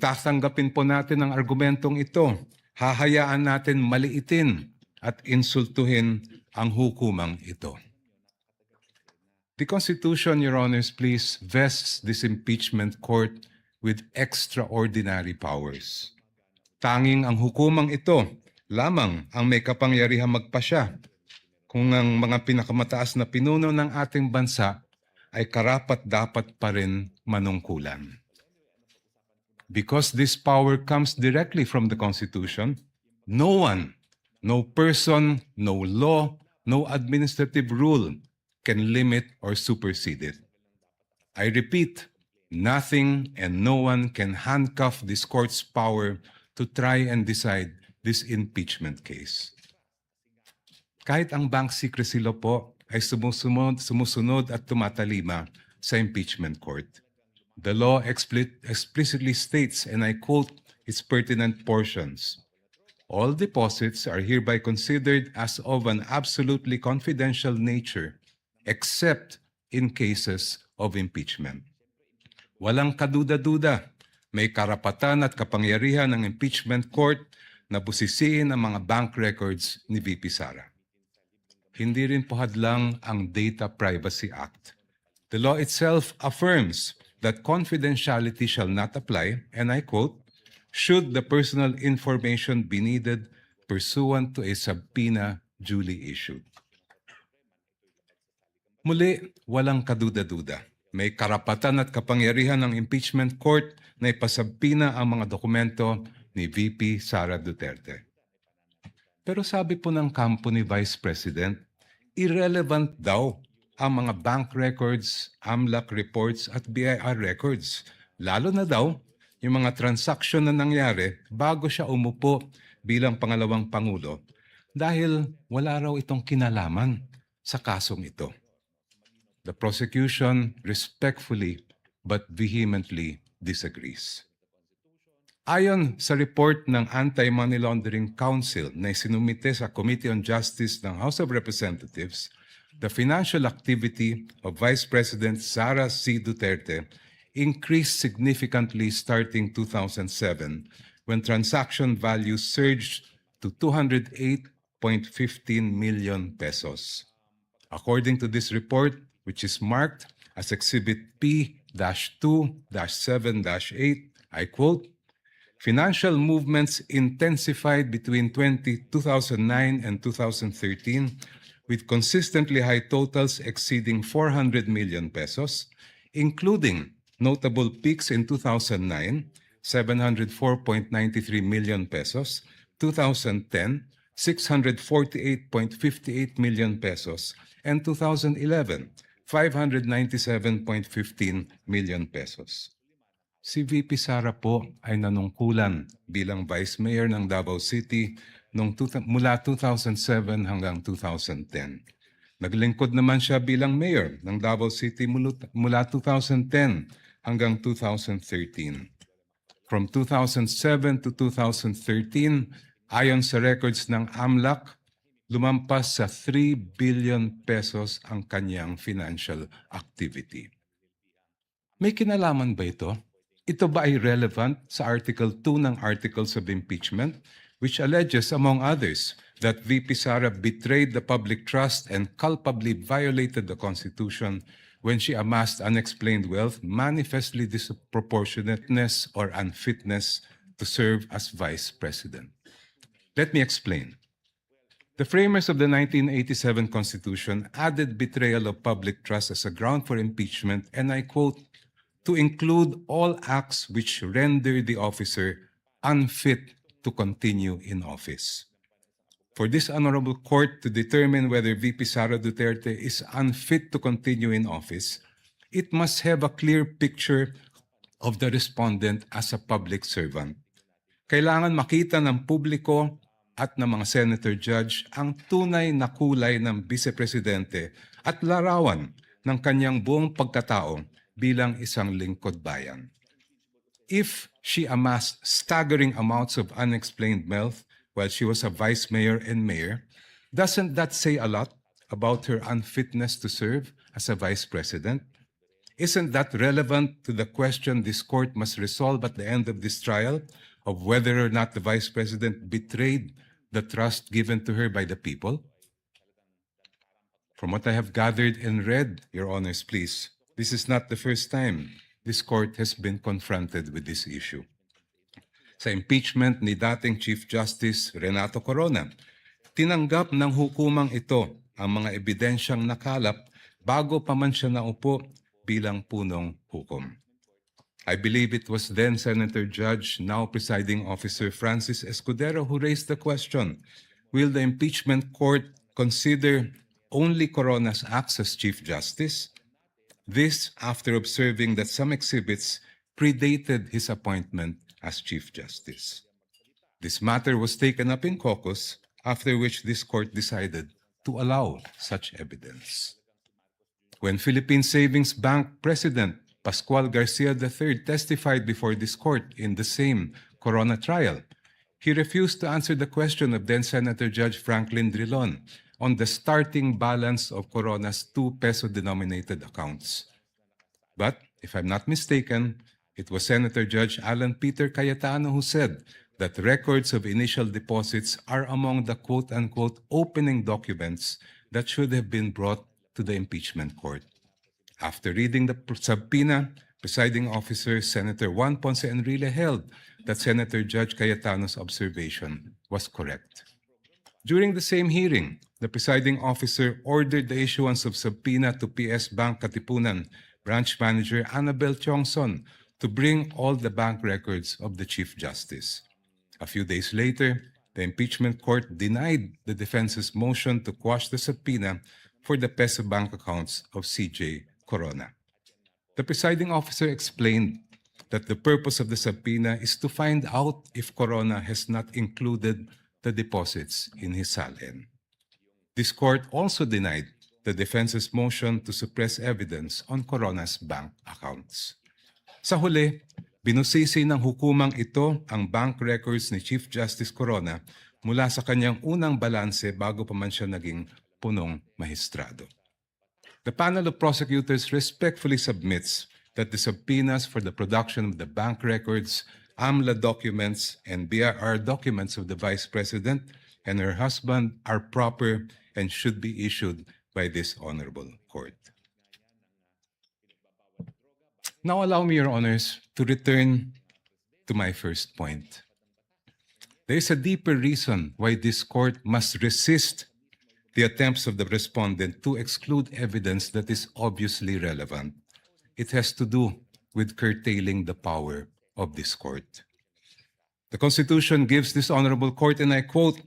tatanggapin po natin ang argumentong ito. Hahayaan natin maliitin at insultuhin ang hukumang ito. The Constitution, Your Honors, please, vests this impeachment court with extraordinary powers. Tanging ang hukumang ito lamang ang may kapangyarihang magpasya kung ang mga pinakamataas na pinuno ng ating bansa ay karapat-dapat pa rin manungkulan. Because this power comes directly from the Constitution, no one, no person, no law, no administrative rule can limit or supersede it. I repeat, nothing and no one can handcuff this court's power to try and decide this impeachment case. Kahit ang bank secrecy law po ay sumusunod at tumatalima sa impeachment court. The law explicitly states, and I quote its pertinent portions, all deposits are hereby considered as of an absolutely confidential nature except in cases of impeachment. Walang kaduda-duda, may karapatan at kapangyarihan ng impeachment court na busisiin ang mga bank records ni VP Sara. Hindi rin po hadlang ang Data Privacy Act. The law itself affirms that confidentiality shall not apply, and I quote, should the personal information be needed pursuant to a subpoena duly issued. Muli, walang kaduda-duda. May karapatan at kapangyarihan ng impeachment court na ipasabpina ang mga dokumento ni VP Sara Duterte. Pero sabi po ng kampo ni Vice President, irrelevant daw ang mga bank records, AMLAC reports at BIR records. Lalo na daw yung mga transaksyon na nangyari bago siya umupo bilang pangalawang Pangulo dahil wala raw itong kinalaman sa kasong ito. The prosecution respectfully but vehemently disagrees. Ayon sa report ng Anti-Money Laundering Council na isinumite sa Committee on Justice ng House of Representatives, the financial activity of Vice President Sara C. Duterte increased significantly starting 2007 when transaction values surged to 208.15 million pesos. According to this report, which is marked as Exhibit P-2-7-8, I quote, financial movements intensified between 2009 and 2013 with consistently high totals exceeding 400 million pesos, including notable peaks in 2009, 704.93 million pesos, 2010, 648.58 million pesos, and 2011, 597.15 million pesos. Si VP Sara po ay nanungkulan bilang Vice Mayor ng Davao City mula 2007 hanggang 2010. Naglingkod naman siya bilang Mayor ng Davao City mula 2010 hanggang 2013. From 2007 to 2013, ayon sa records ng AMLAC, lumampas sa 3 billion pesos ang kanyang financial activity. May kinalaman ba ito? Ito ba ay relevant sa Article 2 ng Articles of Impeachment, which alleges, among others, that VP Sara betrayed the public trust and culpably violated the Constitution when she amassed unexplained wealth, manifestly disproportionateness or unfitness to serve as Vice President? Let me explain. The framers of the 1987 Constitution added betrayal of public trust as a ground for impeachment, and I quote, to include all acts which render the officer unfit to continue in office. For this honorable court to determine whether VP Sara Duterte is unfit to continue in office, it must have a clear picture of the respondent as a public servant. Kailangan makita ng publiko at ng mga senator judge ang tunay na kulay ng vice-presidente at larawan ng kanyang buong pagkatao bilang isang lingkod bayan. If she amassed staggering amounts of unexplained wealth while she was a vice mayor and mayor, doesn't that say a lot about her unfitness to serve as a vice president? Isn't that relevant to the question this court must resolve at the end of this trial of whether or not the Vice President betrayed the trust given to her by the people? From what I have gathered and read, Your Honors, please, this is not the first time this court has been confronted with this issue. Sa impeachment ni dating Chief Justice Renato Corona, tinanggap ng hukumang ito ang mga ebidensyang nakalap bago pa man siya naupo bilang punong hukom. I believe it was then Senator Judge, now presiding officer Francis Escudero, who raised the question, will the impeachment court consider only Corona's acts as Chief Justice? This after observing that some exhibits predated his appointment as Chief Justice. This matter was taken up in caucus, after which this court decided to allow such evidence. When Philippine Savings Bank President Pascual Garcia III testified before this court in the same Corona trial, he refused to answer the question of then Senator Judge Franklin Drilon on the starting balance of Corona's 2 peso-denominated accounts. But, if I'm not mistaken, it was Senator Judge Alan Peter Cayetano who said that records of initial deposits are among the quote-unquote opening documents that should have been brought to the impeachment court. After reading the subpoena, presiding officer Senator Juan Ponce Enrile held that Senator Judge Cayetano's observation was correct. During the same hearing, the presiding officer ordered the issuance of subpoena to PS Bank Katipunan branch manager Annabel Tiongson to bring all the bank records of the Chief Justice. A few days later, the impeachment court denied the defense's motion to quash the subpoena for the peso bank accounts of CJ Corona. The presiding officer explained that the purpose of the subpoena is to find out if Corona has not included the deposits in his salin. This court also denied the defense's motion to suppress evidence on Corona's bank accounts. Sa huli, binusisi ng hukumang ito ang bank records ni Chief Justice Corona mula sa kanyang unang balanse bago pa man siya naging punong mahistrado. The panel of prosecutors respectfully submits that the subpoenas for the production of the bank records, AMLA documents, and BIR documents of the Vice President and her husband are proper and should be issued by this honorable court. Now allow me, Your Honors, to return to my first point. There is a deeper reason why this court must resist the attempts of the respondent to exclude evidence that is obviously relevant. It has to do with curtailing the power of this court. The Constitution gives this honorable court, and I quote,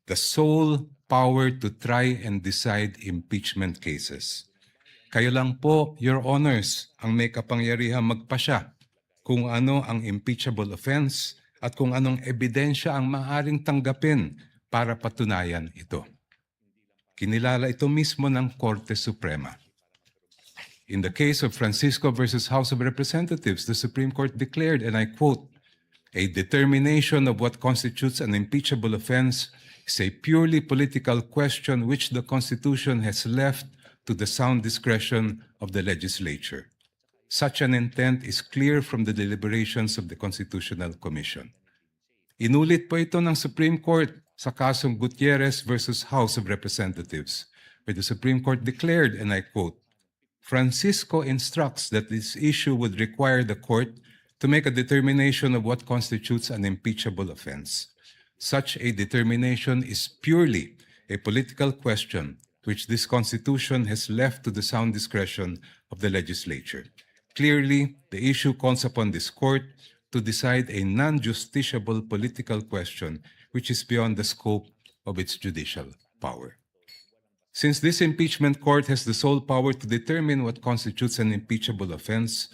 the sole power to try and decide impeachment cases. Kayo lang po, Your Honors, ang may kapangyarihang magpasya kung ano ang impeachable offense at kung anong ebidensya ang maaaring tanggapin para patunayan ito. Kinilala ito mismo ng Korte Suprema. In the case of Francisco versus House of Representatives, the Supreme Court declared, and I quote, a determination of what constitutes an impeachable offense is a purely political question which the Constitution has left to the sound discretion of the legislature. Such an intent is clear from the deliberations of the Constitutional Commission. Inulit po ito ng Supreme Court sa kasong Gutierrez versus House of Representatives, where the Supreme Court declared, and I quote, Francisco instructs that this issue would require the court to make a determination of what constitutes an impeachable offense. Such a determination is purely a political question which this Constitution has left to the sound discretion of the legislature. Clearly, the issue calls upon this court to decide a non-justiciable political question which is beyond the scope of its judicial power. Since this impeachment court has the sole power to determine what constitutes an impeachable offense,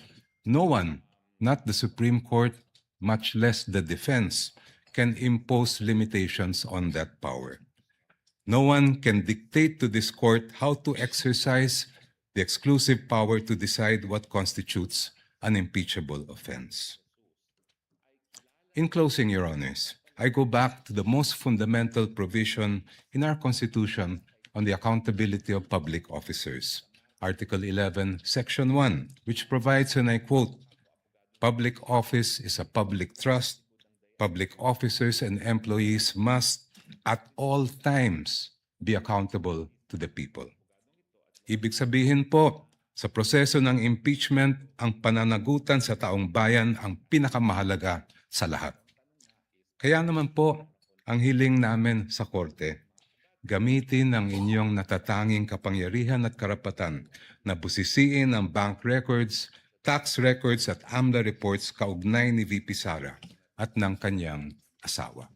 no one, not the Supreme Court, much less the defense, can impose limitations on that power. No one can dictate to this court how to exercise the exclusive power to decide what constitutes an impeachable offense. In closing, Your Honors, I go back to the most fundamental provision in our Constitution on the accountability of public officers, Article 11, Section 1, which provides, and I quote, "Public office is a public trust. Public officers and employees must at all times be accountable to the people." Ibig sabihin po, sa proseso ng impeachment, ang pananagutan sa taong bayan ang pinakamahalaga sa lahat. Kaya naman po, ang hiling namin sa korte, gamitin ang inyong natatanging kapangyarihan at karapatan na busisiin ang bank records, tax records at AMLA reports kaugnay ni VP Sara at ng kanyang asawa.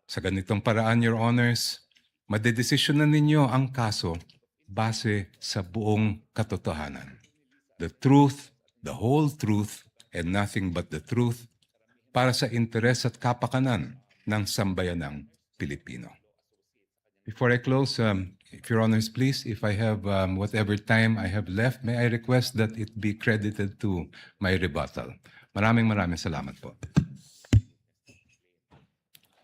Sa ganitong paraan, Your Honors, madedesisyonan ninyo ang kaso base sa buong katotohanan. The truth, the whole truth, and nothing but the truth para sa interes at kapakanan ng sambayanang Pilipino. Before I close, if Your Honors, please, if I have whatever time I have left, may I request that it be credited to my rebuttal. Maraming salamat po.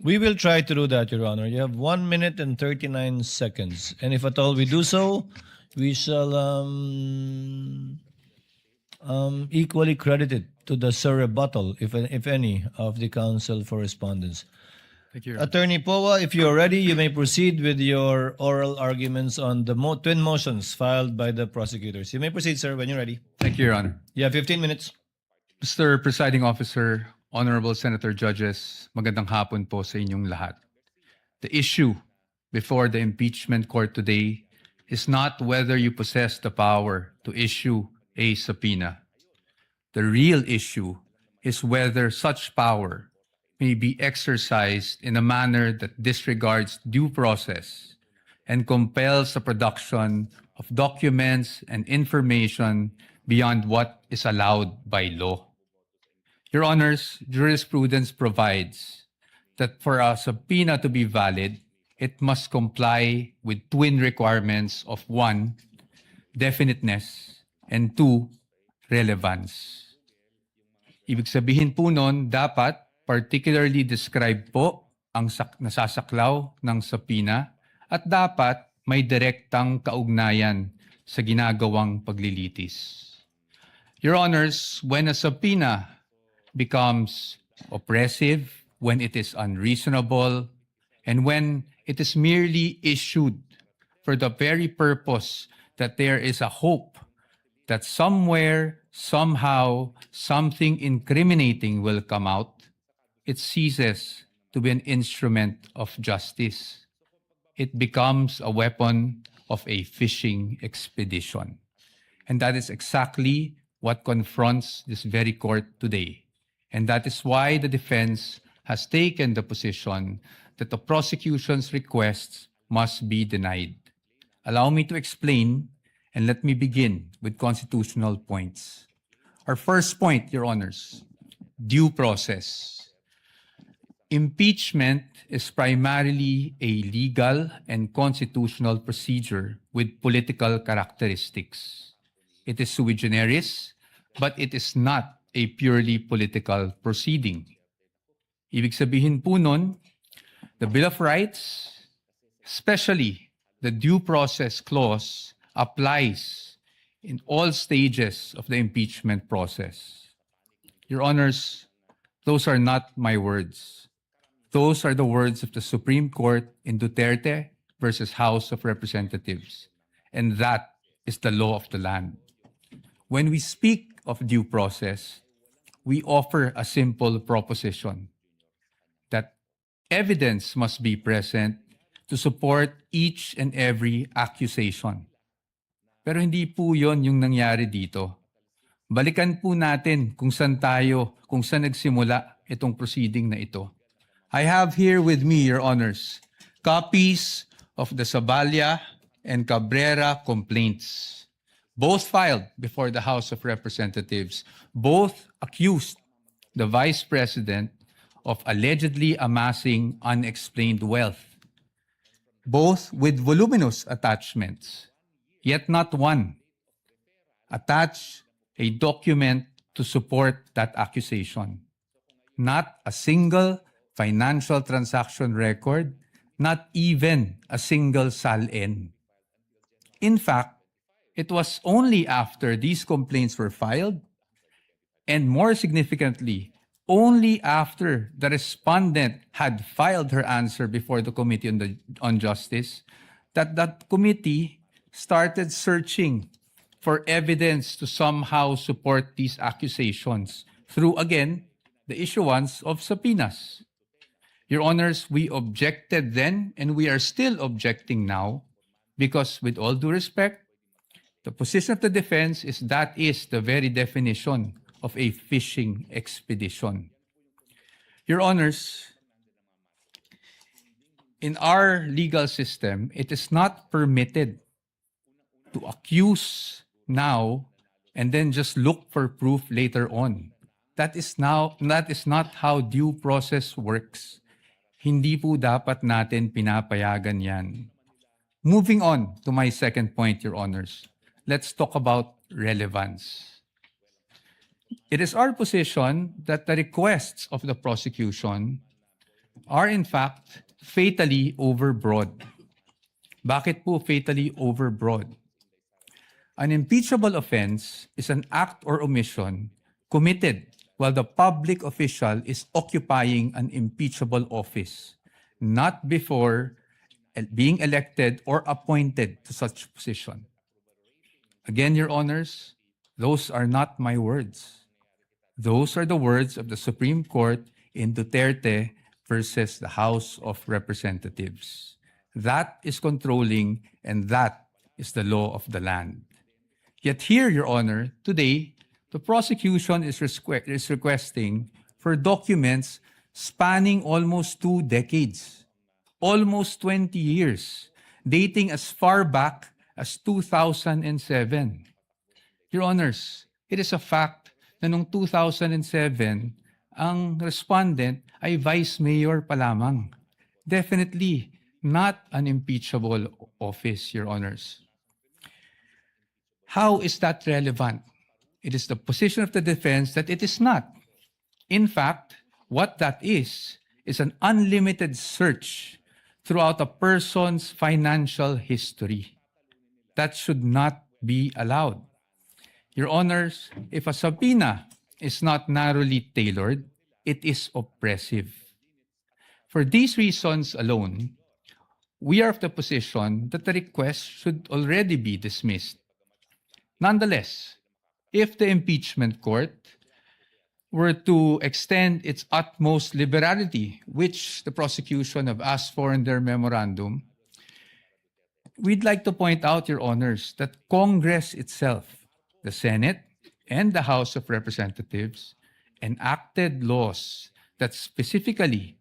We will try to do that, Your Honor. You have 1 minute and 39 seconds. And if at all we do so, we shall equally credit it to the rebuttal, if any, of the counsel for respondents. Thank you, Your Honor. Attorney Powa, if you're ready, you may proceed with your oral arguments on the twin motions filed by the prosecutors. You may proceed, sir, when you're ready. Thank you, Your Honor. You have 15 minutes. Mr. Presiding Officer, Honorable Senator Judges, magandang hapon po sa inyong lahat. The issue before the impeachment court today is not whether you possess the power to issue a subpoena. The real issue is whether such power may be exercised in a manner that disregards due process and compels the production of documents and information beyond what is allowed by law. Your Honors, jurisprudence provides that for a subpoena to be valid, it must comply with twin requirements of 1, definiteness, and 2, relevance. Ibig sabihin po nun, dapat particularly describe po ang nasasaklaw ng subpoena at dapat may direktang kaugnayan sa ginagawang paglilitis. Your Honors, when a subpoena becomes oppressive, when it is unreasonable, and when it is merely issued for the very purpose that there is a hope that somewhere, somehow, something incriminating will come out, it ceases to be an instrument of justice. It becomes a weapon of a fishing expedition. And that is exactly what confronts this very court today. And that is why the defense has taken the position that the prosecution's requests must be denied. Allow me to explain, and let me begin with constitutional points. Our first point, Your Honors, due process. Impeachment is primarily a legal and constitutional procedure with political characteristics. It is sui generis, but it is not a purely political proceeding. Ibig sabihin po nun, the Bill of Rights, especially the due process clause, applies in all stages of the impeachment process. Your Honors, those are not my words. Those are the words of the Supreme Court in Duterte versus House of Representatives. And that is the law of the land. When we speak of due process, we offer a simple proposition that evidence must be present to support each and every accusation. Pero hindi po yon yung nangyari dito. Balikan po natin kung saan nagsimula itong proceeding na ito. I have here with me, Your Honors, copies of the Zabalia and Cabrera complaints. Both filed before the House of Representatives. Both accused the Vice President of allegedly amassing unexplained wealth. Both with voluminous attachments, yet not one attached a document to support that accusation. Not a single financial transaction record, not even a single SALN. In fact, It was only after these complaints were filed, and more significantly, only after the respondent had filed her answer before the Committee on Justice, that committee started searching for evidence to somehow support these accusations through, again, the issuance of subpoenas. Your Honors, we objected then and we are still objecting now because, with all due respect, the position of the defense is that is the very definition of a fishing expedition. Your Honors, in our legal system, it is not permitted to accuse now and then just look for proof later on. That is not how due process works. Hindi po dapat natin pinapayagan yan. Moving on to my second point, Your Honors. Let's talk about relevance. It is our position that the requests of the prosecution are in fact fatally overbroad. Bakit po fatally overbroad? An impeachable offense is an act or omission committed while the public official is occupying an impeachable office, not before being elected or appointed to such position. Again, Your Honors, those are not my words. Those are the words of the Supreme Court in Duterte versus the House of Representatives. That is controlling and that is the law of the land. Yet here, Your Honor, today, the prosecution is requesting for documents spanning almost 2 decades, almost 20 years, dating as far back as 2007. Your Honors, it is a fact na noong 2007, ang respondent ay vice mayor pa lamang. Definitely not an impeachable office, Your Honors. How is that relevant? It is the position of the defense that it is not. In fact, what that is an unlimited search throughout a person's financial history. That should not be allowed. Your Honors, if a subpoena is not narrowly tailored, it is oppressive. For these reasons alone, we are of the position that the request should already be dismissed. Nonetheless, if the impeachment court were to extend its utmost liberality, which the prosecution have asked for in their memorandum, we'd like to point out, Your Honors, that Congress itself, the Senate and the House of Representatives, enacted laws that specifically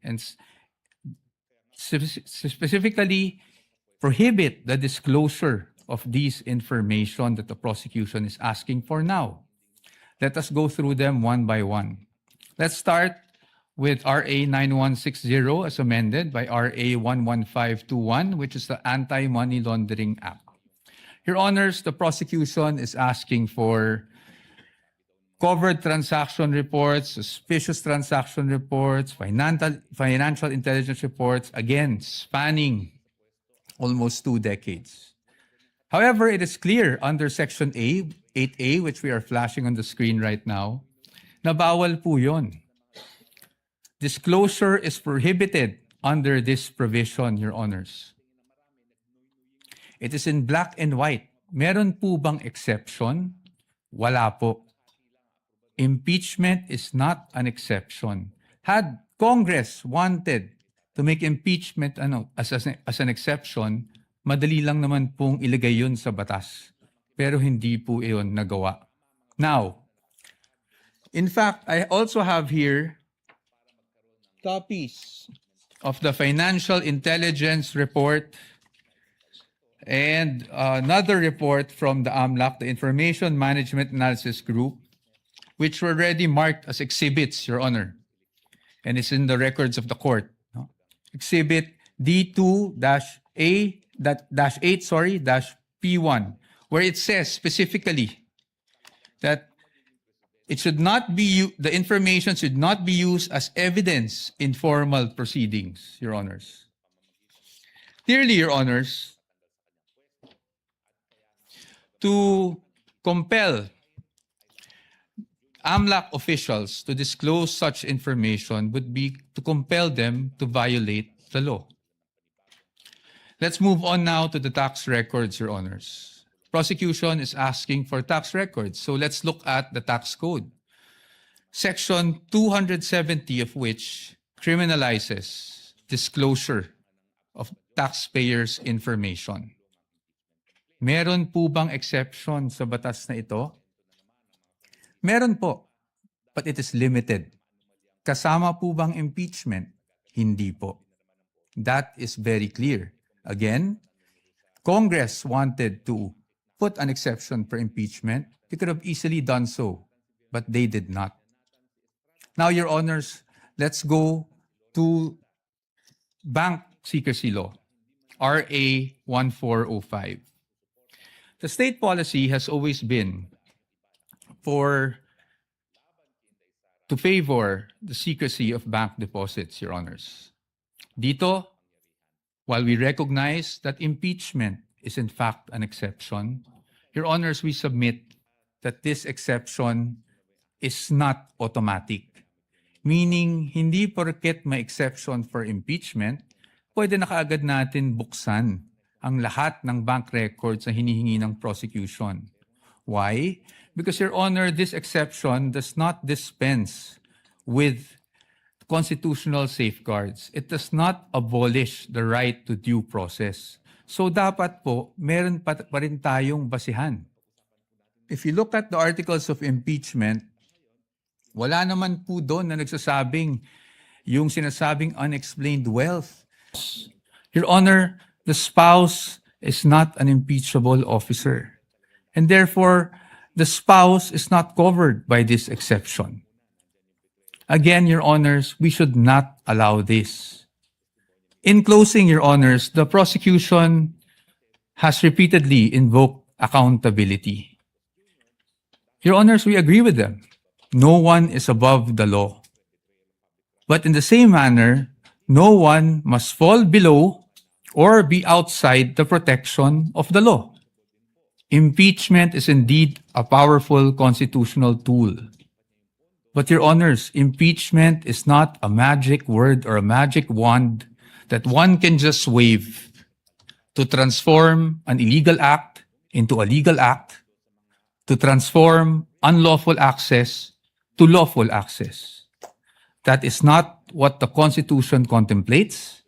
prohibit the disclosure of these information that the prosecution is asking for now. Let us go through them one by one. Let's start with RA 9160 as amended by RA 11521, which is the Anti-Money Laundering Act. Your Honors, the prosecution is asking for covered transaction reports, suspicious transaction reports, financial intelligence reports, again, spanning almost 2 decades. However, it is clear under Section 8A, which we are flashing on the screen right now, na bawal po yun. Disclosure is prohibited under this provision, Your Honors. It is in black and white. Meron po bang exception? Wala po. Impeachment is not an exception. Had Congress wanted to make impeachment as an exception, madali lang naman pong ilagay yun sa batas. Pero hindi po iyon nagawa. Now, in fact, I also have here copies of the Financial Intelligence Report and another report from the AMLAC, the Information Management Analysis Group, which were already marked as exhibits, Your Honor. And it's in the records of the court. No? Exhibit D2-8-P1, where it says specifically that it should not be the information should not be used as evidence in formal proceedings, Your Honors. Clearly, Your Honors, to compel AMLAC officials to disclose such information would be to compel them to violate the law. Let's move on now to the tax records, Your Honors. Prosecution is asking for tax records, so let's look at the tax code. Section 270 of which criminalizes disclosure of taxpayers' information. Meron po bang exception sa batas na ito? Meron po, but it is limited. Kasama po bang impeachment? Hindi po. That is very clear. Again, Congress wanted to put an exception for impeachment. They could have easily done so, but they did not. Now, Your Honors, let's go to Bank Secrecy Law, RA 1405. The state policy has always been to favor the secrecy of bank deposits, Your Honors. Dito, while we recognize that impeachment is in fact an exception, Your Honors, we submit that this exception is not automatic. Meaning, hindi porket may exception for impeachment, pwede na kaagad natin buksan ang lahat ng bank records na hinihingi ng prosecution. Why? Because, Your Honor, this exception does not dispense with constitutional safeguards. It does not abolish the right to due process. So dapat po, meron pa rin tayong basihan. If you look at the articles of impeachment, wala naman po doon na nagsasabing yung sinasabing unexplained wealth. Your Honor, the spouse is not an impeachable officer. And therefore, the spouse is not covered by this exception. Again, Your Honors, we should not allow this. In closing, Your Honors, the prosecution has repeatedly invoked accountability. Your Honors, we agree with them. No one is above the law. But in the same manner, no one must fall below or be outside the protection of the law. Impeachment is indeed a powerful constitutional tool. But Your Honors, impeachment is not a magic word or a magic wand that one can just wave to transform an illegal act into a legal act, to transform unlawful access to lawful access. That is not what the Constitution contemplates.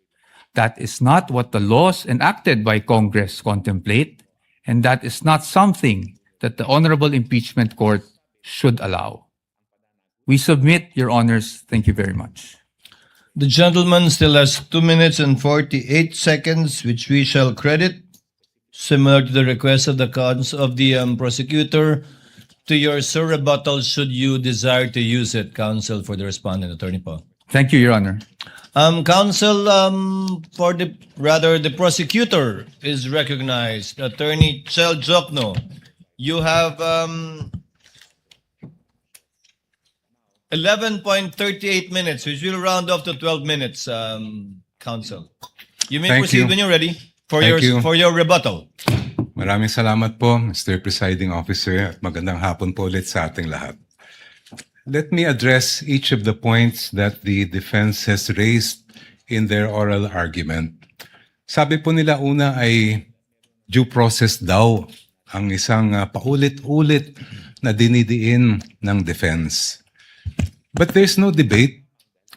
That is not what the laws enacted by Congress contemplate. And that is not something that the Honorable Impeachment Court should allow. We submit, Your Honors. Thank you very much. The gentleman still has 2 minutes and 48 seconds, which we shall credit, similar to the request of the prosecutor, to your rebuttal should you desire to use it, counsel, for the respondent, Attorney Paul. Thank you, Your Honor. Counsel, the prosecutor is recognized. Attorney Chel Jokno, you have 11.38 minutes, which will round off to 12 minutes, counsel. You may Thank proceed you. when you're ready for Thank you. for your rebuttal. Maraming salamat po, Mr. Presiding Officer, at magandang hapon po ulit sa ating lahat. Let me address each of the points that the defense has raised in their oral argument. Sabi po nila una ay due process daw ang isang paulit-ulit na dinidiin ng defense. But there's no debate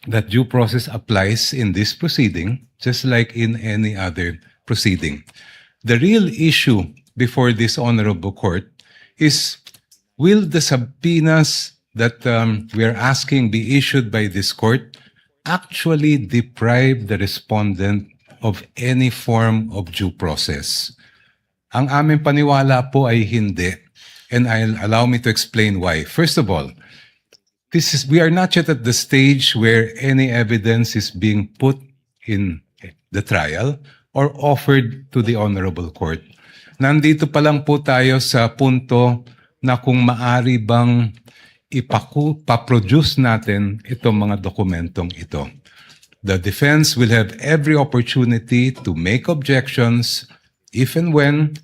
that due process applies in this proceeding, just like in any other proceeding. The real issue before this honorable court is, will the subpoenas that we are asking be issued by this court actually deprive the respondent of any form of due process? Ang aming paniwala po ay hindi. And allow me to explain why. First of all, we are not yet at the stage where any evidence is being put in the trial or offered to the honorable court. Nandito pa lang po tayo sa punto na kung maari bang ipaproduce natin itong mga dokumentong ito. The defense will have every opportunity to make objections if and when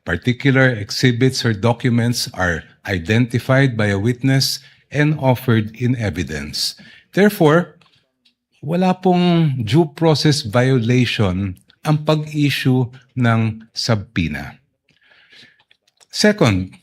Particular exhibits or documents are identified by a witness and offered in evidence. Therefore, wala pong due process violation ang pag-issue ng subpoena. Second,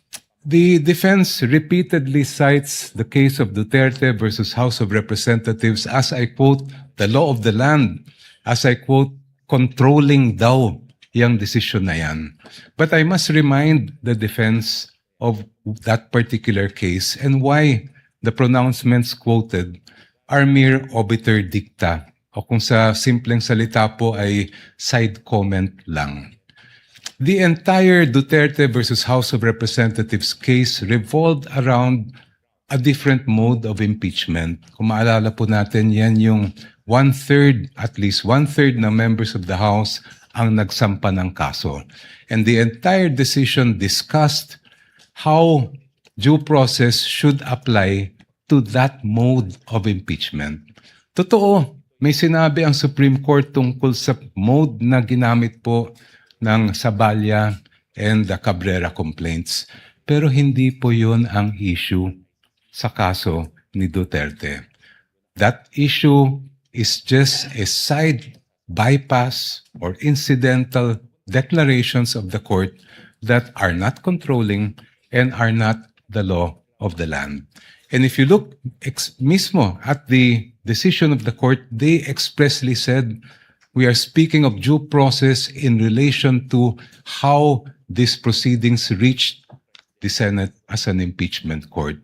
the defense repeatedly cites the case of Duterte versus House of Representatives as, I quote, the law of the land, as I quote, controlling daw yung desisyon na yan. But I must remind the defense of that particular case and why the pronouncements quoted are mere obiter dicta o kung sa simpleng salita po ay side comment lang. The entire Duterte versus House of Representatives case revolved around a different mode of impeachment. Kung maalala po natin, yan yung at least one-third ng members of the House ang nagsampa ng kaso. And the entire decision discussed how due process should apply to that mode of impeachment. Totoo, may sinabi ang Supreme Court tungkol sa mode na ginamit po ng Saballa and the Cabrera complaints. Pero hindi po yun ang issue sa kaso ni Duterte. That issue is just a side bypass or incidental declarations of the court that are not controlling and are not the law of the land. And if you look mismo at the decision of the court, they expressly said, we are speaking of due process in relation to how these proceedings reached the Senate as an impeachment court,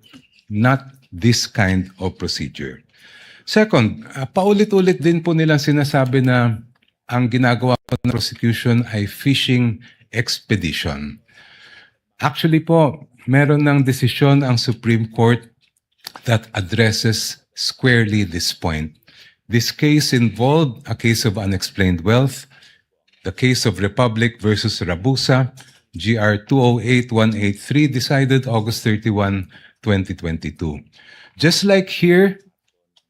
not this kind of procedure. Second, paulit-ulit din po nilang sinasabi na ang ginagawa po ng prosecution ay fishing expedition. Actually po, meron ng desisyon ang Supreme Court that addresses squarely this point. This case involved a case of unexplained wealth, the case of Republic versus Rabusa, GR 208183, decided August 31, 2022. Just like here,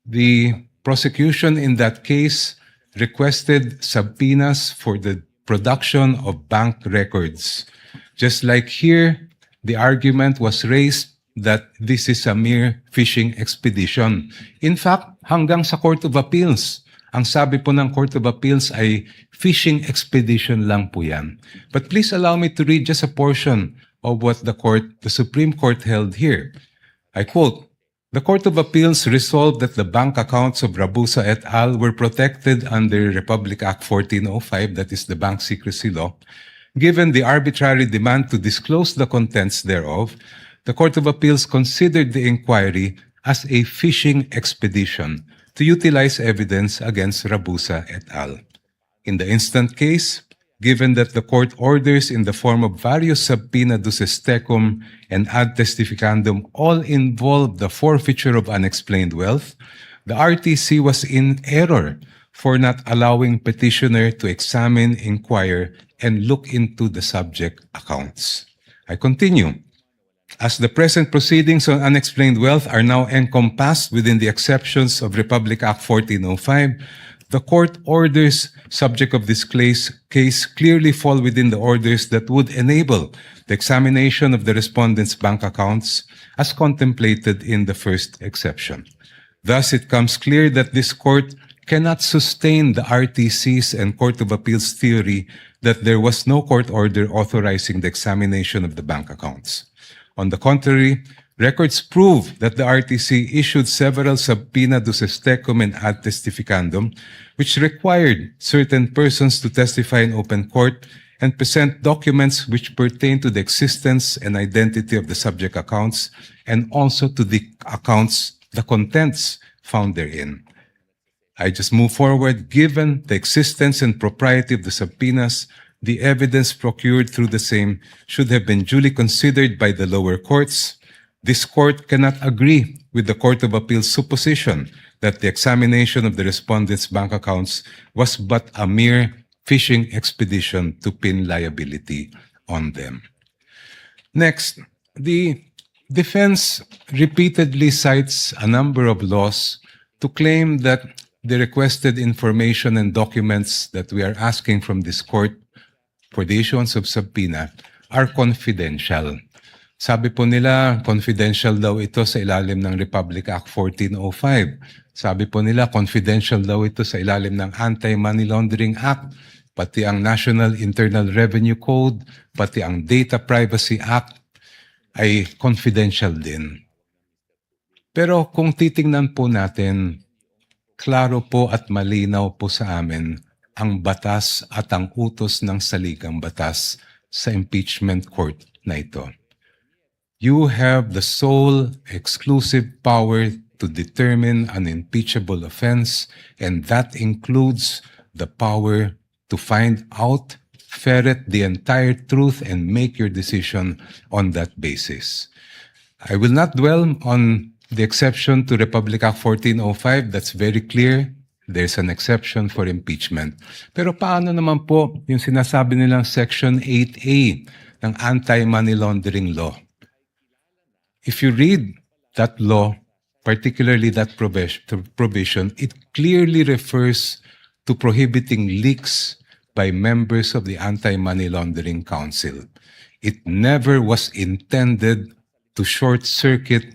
the prosecution in that case requested subpoenas for the production of bank records. Just like here, the argument was raised that this is a mere fishing expedition. In fact, hanggang sa Court of Appeals, ang sabi po ng Court of Appeals ay fishing expedition lang po yan. But please allow me to read just a portion of what the Supreme Court held here. I quote, "The Court of Appeals resolved that the bank accounts of Rabusa et al. Were protected under Republic Act 1405, that is the Bank Secrecy Law. Given the arbitrary demand to disclose the contents thereof, the Court of Appeals considered the inquiry as a fishing expedition to utilize evidence against Rabusa et al. In the instant case, given that the court orders in the form of various subpoena duces tecum and ad testificandum all involve the forfeiture of unexplained wealth, the RTC was in error for not allowing petitioner to examine, inquire, and look into the subject accounts." I continue. "As the present proceedings on unexplained wealth are now encompassed within the exceptions of Republic Act 1405, the court orders subject of this case clearly fall within the orders that would enable the examination of the respondent's bank accounts as contemplated in the first exception. Thus, it comes clear that this court cannot sustain the RTC's and Court of Appeals theory that there was no court order authorizing the examination of the bank accounts. On the contrary, records prove that the RTC issued several subpoena duces tecum and ad testificandum, which required certain persons to testify in open court and present documents which pertain to the existence and identity of the subject accounts and also to the accounts, the contents found therein. I just move forward. Given the existence and propriety of the subpoenas, the evidence procured through the same should have been duly considered by the lower courts. This court cannot agree with the Court of Appeals' supposition that the examination of the respondents' bank accounts was but a mere fishing expedition to pin liability on them. Next, the defense repeatedly cites a number of laws to claim that the requested information and documents that we are asking from this court for the issuance of subpoena are confidential. Sabi po nila, confidential daw ito sa ilalim ng Republic Act 1405. Sabi po nila, confidential daw ito sa ilalim ng Anti-Money Laundering Act, pati ang National Internal Revenue Code, pati ang Data Privacy Act ay confidential din. Pero kung titingnan po natin, klaro po at malinaw po sa amin ang batas at ang utos ng saligang batas sa impeachment court na ito. You have the sole exclusive power to determine an impeachable offense, and that includes the power to find out, ferret the entire truth, and make your decision on that basis. I will not dwell on the exception to Republic Act 1405. That's very clear. There's an exception for impeachment. Pero paano naman po yung sinasabi nilang Section 8A ng Anti-Money Laundering Law? If you read that law, particularly that provision, it clearly refers to prohibiting leaks by members of the Anti-Money Laundering Council. It never was intended to short-circuit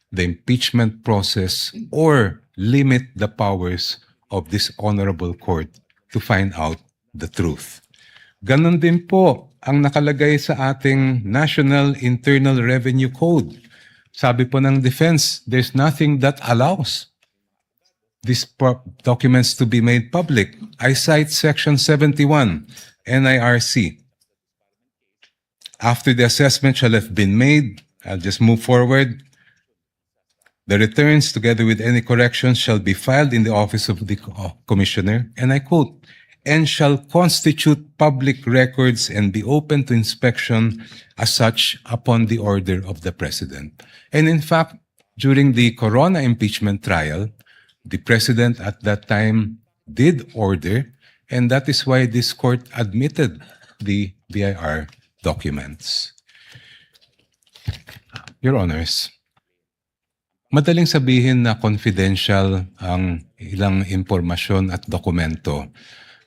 the impeachment process or limit the powers of this honorable court to find out the truth. Ganon din po ang nakalagay sa ating National Internal Revenue Code. Sabi po ng defense, there's nothing that allows these documents to be made public. I cite Section 71, NIRC. After the assessment shall have been made, I'll just move forward. The returns, together with any corrections, shall be filed in the office of the commissioner, and I quote, and shall constitute public records and be open to inspection as such upon the order of the President. And in fact, during the Corona impeachment trial, the President at that time did order, and that is why this court admitted the BIR documents. Your Honors, madaling sabihin na confidential ang ilang impormasyon at dokumento.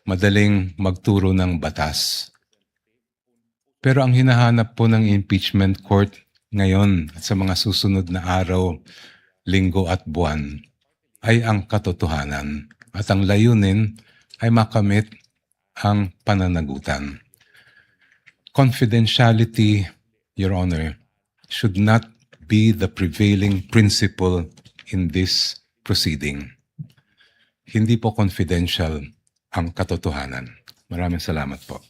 Madaling magturo ng batas. Pero ang hinahanap po ng impeachment court ngayon at sa mga susunod na araw, linggo at buwan ay ang katotohanan. At ang layunin ay makamit ang pananagutan. Confidentiality, Your Honor, should not be the prevailing principle in this proceeding. Hindi po confidential ang katotohanan. Maraming salamat po.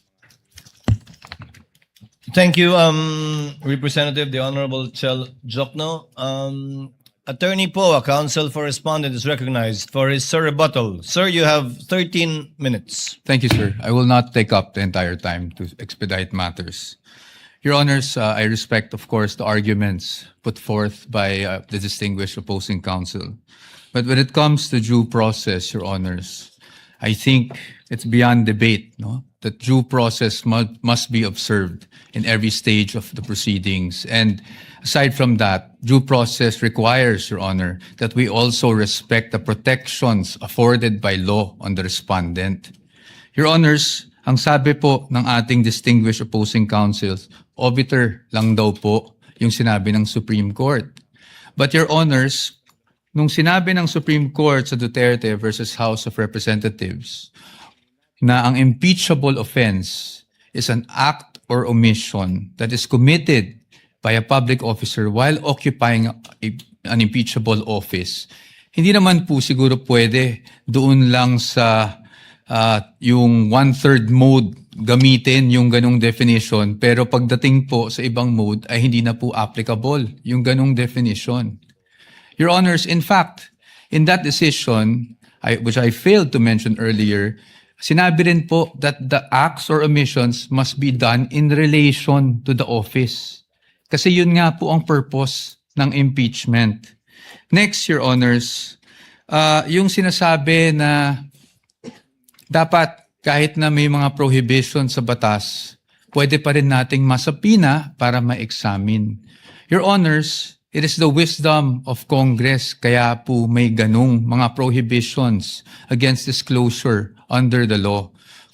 Thank you, Representative, the Honorable Chel Jokno. Attorney Poa, counsel for respondent, is recognized for his rebuttal. Sir, you have 13 minutes. Thank you, sir. I will not take up the entire time to expedite matters. Your Honors, I respect, of course, the arguments put forth by the distinguished opposing counsel. But when it comes to due process, Your Honors, I think it's beyond debate, no, that due process must be observed in every stage of the proceedings. And aside from that, due process requires, Your Honor, that we also respect the protections afforded by law on the respondent. Your Honors, ang sabi po ng ating distinguished opposing counsels, obiter lang daw po yung sinabi ng Supreme Court. But Your Honors, nung sinabi ng Supreme Court sa Duterte versus House of Representatives na ang impeachable offense is an act or omission that is committed by a public officer while occupying an impeachable office, hindi naman po siguro pwede doon lang sa yung one-third mode gamitin yung ganong definition, pero pagdating po sa ibang mode ay hindi na po applicable yung ganong definition. Your Honors, in fact, in that decision, which I failed to mention earlier, sinabi rin po that the acts or omissions must be done in relation to the office. Kasi yun nga po ang purpose ng impeachment. Next, Your Honors, yung sinasabi na dapat kahit na may mga prohibition sa batas, pwede pa rin nating masapina para ma-examine. Your Honors, it is the wisdom of Congress kaya po may ganong mga prohibitions against disclosure under the law.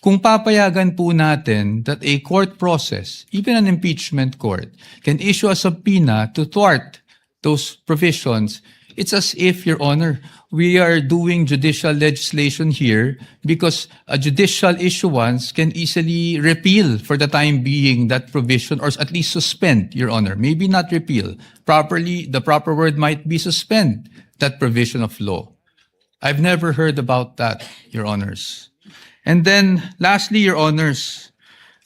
kung papayagan po natin that a court process, even an impeachment court, can issue a subpoena to thwart those provisions, it's as if, Your Honor, we are doing judicial legislation here because a judicial issuance can easily repeal for the time being that provision, or at least suspend, Your Honor. Maybe not repeal. The proper word might be suspend that provision of law. I've never heard about that, Your Honors. And then, lastly, Your Honors,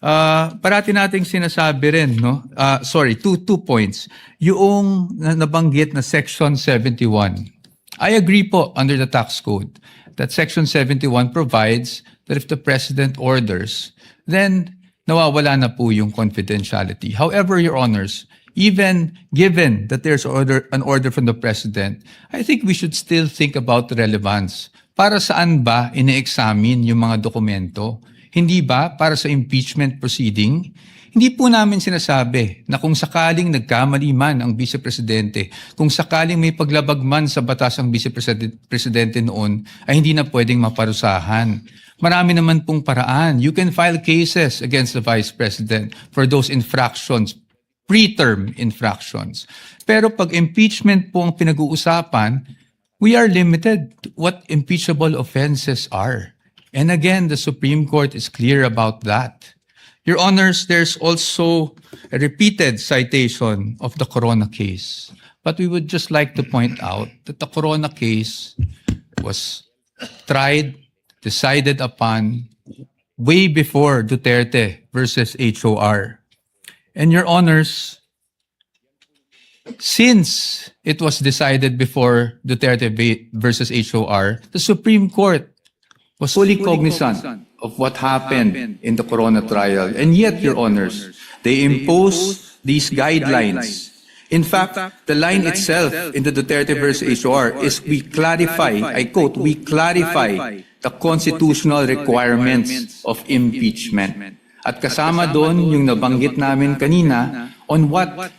parati nating sinasabi rin, no? Two points. Yung nabanggit na Section 71. I agree po under the tax code that Section 71 provides that if the President orders, then nawawala na po yung confidentiality. However, Your Honors, even given that there's an order from the President, I think we should still think about the relevance. Para saan ba ine-examine yung mga dokumento? Hindi ba para sa impeachment proceeding? Hindi po namin sinasabi na kung sakaling nagkamali man ang Vice Presidente, kung sakaling may paglabag man sa batas ang Vice Presidente noon, ay hindi na pwedeng maparusahan. Marami naman pong paraan. You can file cases against the Vice President for those infractions, preterm infractions. Pero pag impeachment po ang pinag-uusapan, we are limited to what impeachable offenses are. And again, the Supreme Court is clear about that. Your Honors, there's also a repeated citation of the Corona case. But we would just like to point out that the Corona case was tried, decided upon way before Duterte versus HOR. And Your Honors, since it was decided before Duterte versus HOR, the Supreme Court was fully cognizant of what happened in the Corona trial. And yet, Your Honors, they imposed these guidelines. In fact, the line itself in the Duterte versus HOR is we clarify, I quote, we clarify the constitutional requirements of impeachment. At kasama doon yung nabanggit namin kanina on what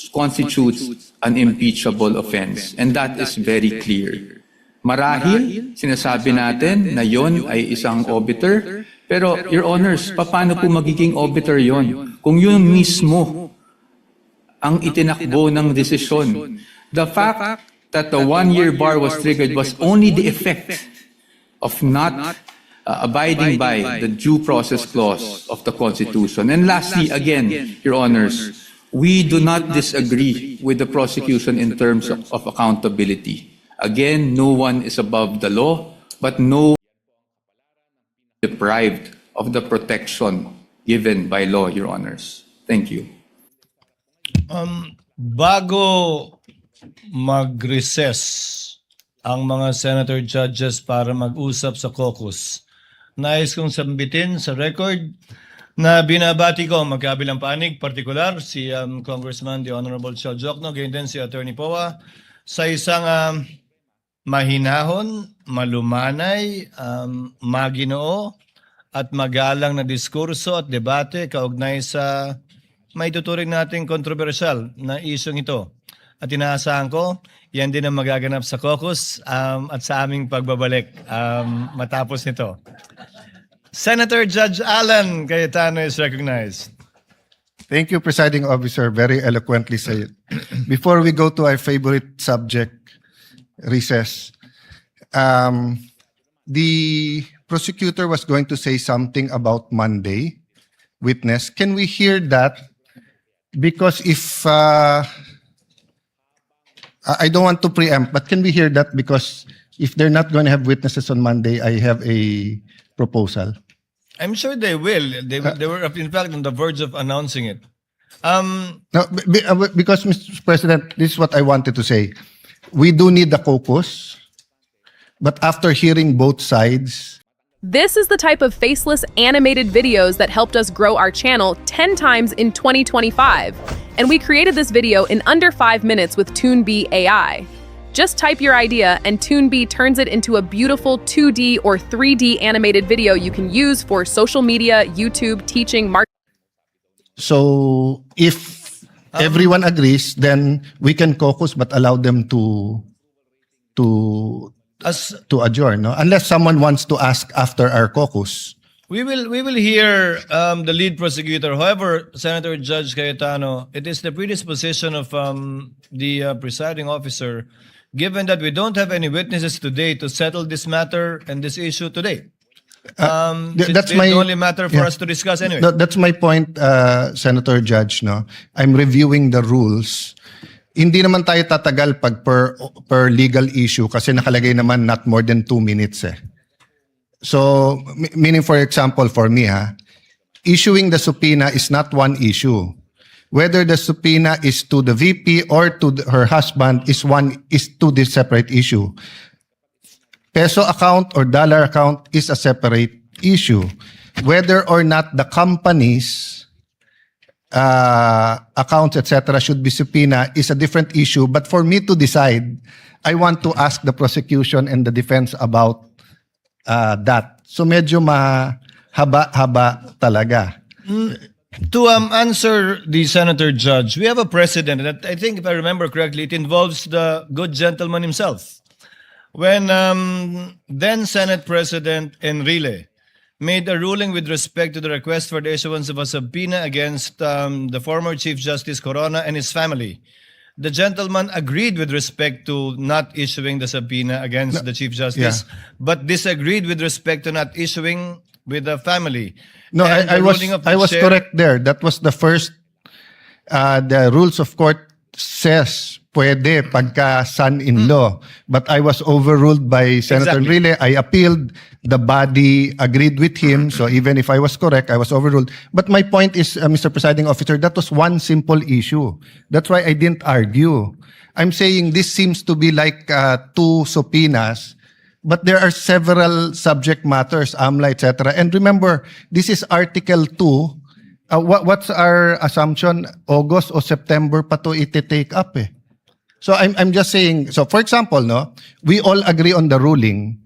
constitutes an impeachable offense. And that is very clear. Marahil, sinasabi natin na yon ay isang obiter, pero Your Honors, paano po magiging obiter yon? Kung yun mismo ang itinakbo ng desisyon. The fact that the one-year bar was triggered was only the effect of not abiding by the due process clause of the Constitution. And lastly, again, Your Honors, we do not disagree with the prosecution in terms of accountability. Again, no one is above the law, but no one is deprived of the protection given by law, Your Honors. Thank you. Bago mag-recess ang mga senator judges para mag-usap sa caucus, nais kong sambitin sa record na binabati ko ang magkabilang panig, partikular si Congressman the Honorable Chel Jokno, ganyan din si Attorney Poa, sa isang mahinahon, malumanay, maginoo at magalang na diskurso at debate kaugnay sa may tuturing nating kontrobersyal na isyong ito. At inaasahan ko, yan din ang magaganap sa caucus at sa aming pagbabalik matapos nito. Senator Judge Alan Cayetano is recognized. Thank you, Presiding Officer. Very eloquently said. Before we go to our favorite subject, recess, the prosecutor was going to say something about Monday witness. Can we hear that? Because if I don't want to preempt, but can we hear that? Because if they're not going to have witnesses on Monday, I have a proposal. I'm sure they will. They were, in fact, on the verge of announcing it. No, because, Mr. President, this is what I wanted to say. We do need the caucus, but after hearing both sides, This is the type of faceless animated videos that helped us grow our channel 10 times in 2025. And we created this video in under 5 minutes with TuneBee AI. Just type your idea and TuneBee turns it into a beautiful 2D or 3D animated video you can use for social media, YouTube, teaching, marketing. so if everyone agrees, then we can caucus but allow them to As adjourn, no? Unless someone wants to ask after our caucus. We will hear the lead prosecutor. However, Senator Judge Cayetano, it is the predisposition of the presiding officer, given that we don't have any witnesses today to settle this matter and this issue today. that's It's my- the only matter for yeah. us to discuss anyway. That's my point, Senator Judge. No, I'm reviewing the rules. Hindi naman tayo tatagal pag per legal issue kasi nakalagay naman not more than 2 minutes eh. So, meaning for example, for me issuing the subpoena is not one issue. Whether the subpoena is to the VP or to her husband is two separate issue. Peso account or dollar account is a separate issue. Whether or not the company's accounts, etc., should be subpoena is a different issue. But for me to decide, I want to ask the prosecution and the defense about that. So medyo mahaba-haba talaga. To answer the Senator Judge, we have a precedent that I think, if I remember correctly, it involves the good gentleman himself. When then Senate President Enrile made a ruling with respect to the request for the issuance of a subpoena against the former Chief Justice Corona and his family, the gentleman agreed with respect to not issuing the subpoena against the Chief Justice, but disagreed with respect to not issuing with the family. No, And I the was ruling of I the was chair- correct there. That was the first. The rules of court says pwede pagka son-in-law, but I was overruled by Senator Exactly. Enrile. I appealed. The body agreed with him. So even if I was correct, I was overruled. But my point is, Mr. Presiding Officer, that was one simple issue. That's why I didn't argue. I'm saying this seems to be like 2 subpoenas. But there are several subject matters, AMLA, etc. And remember, this is Article 2. What's our assumption? August or September pa to iti-take up eh. So I'm just saying, so for example, no, we all agree on the ruling.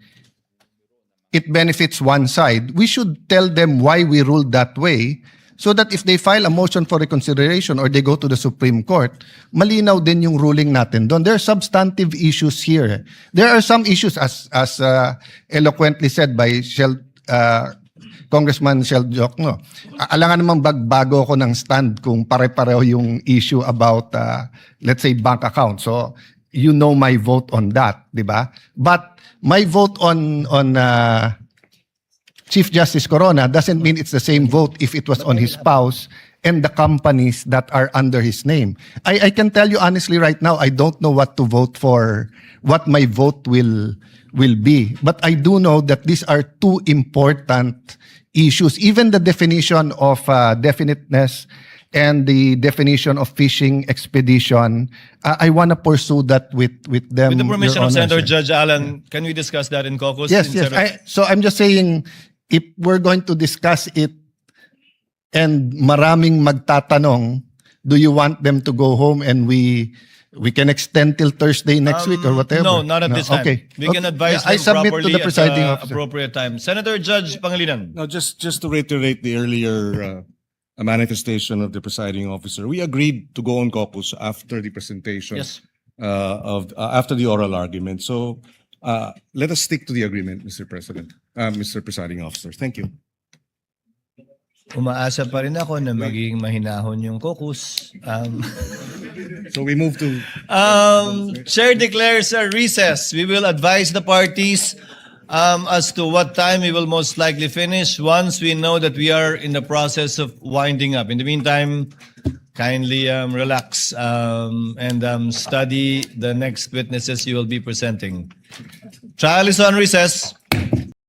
It benefits one side. We should tell them why we ruled that way so that if they file a motion for reconsideration or they go to the Supreme Court, malinaw din yung ruling natin doon. There are substantive issues here. There are some issues as eloquently said by Congressman Shel Jokno. Alangan namang bago ako ng stand kung pare-pareho yung issue about let's say bank account. So you know my vote on that, di ba? But my vote on Chief Justice Corona doesn't mean it's the same vote if it was on his spouse and the companies that are under his name. I can tell you honestly right now, I don't know what to vote for, what my vote will be. But I do know that these are 2 important issues. Even the definition of definiteness and the definition of fishing expedition, I want to pursue that with them. With the permission Your of Honor, Senator sir. Judge Allen, can we discuss that in caucus? Yes, yes. instead of- So I'm just saying, if we're going to discuss it and maraming magtatanong, do you want them to go home and we can extend till Thursday next week or whatever? No, not at this time. Okay. We can advise Yeah, I them submit properly to the presiding at the officer. appropriate time. Senator Judge Pangilinan. No, just to reiterate the earlier manifestation of the presiding officer, we agreed to go on caucus after the presentation Yes. after the oral argument. So let us stick to the agreement, Mr. President, Mr. Presiding Officer. Thank you. Umaasa pa rin ako na magiging mahinahon yung caucus. So we move to Chair declares a recess. We will advise the parties as to what time we will most likely finish once we know that we are in the process of winding up. In the meantime, kindly relax and study the next witnesses you will be presenting. Trial is on recess.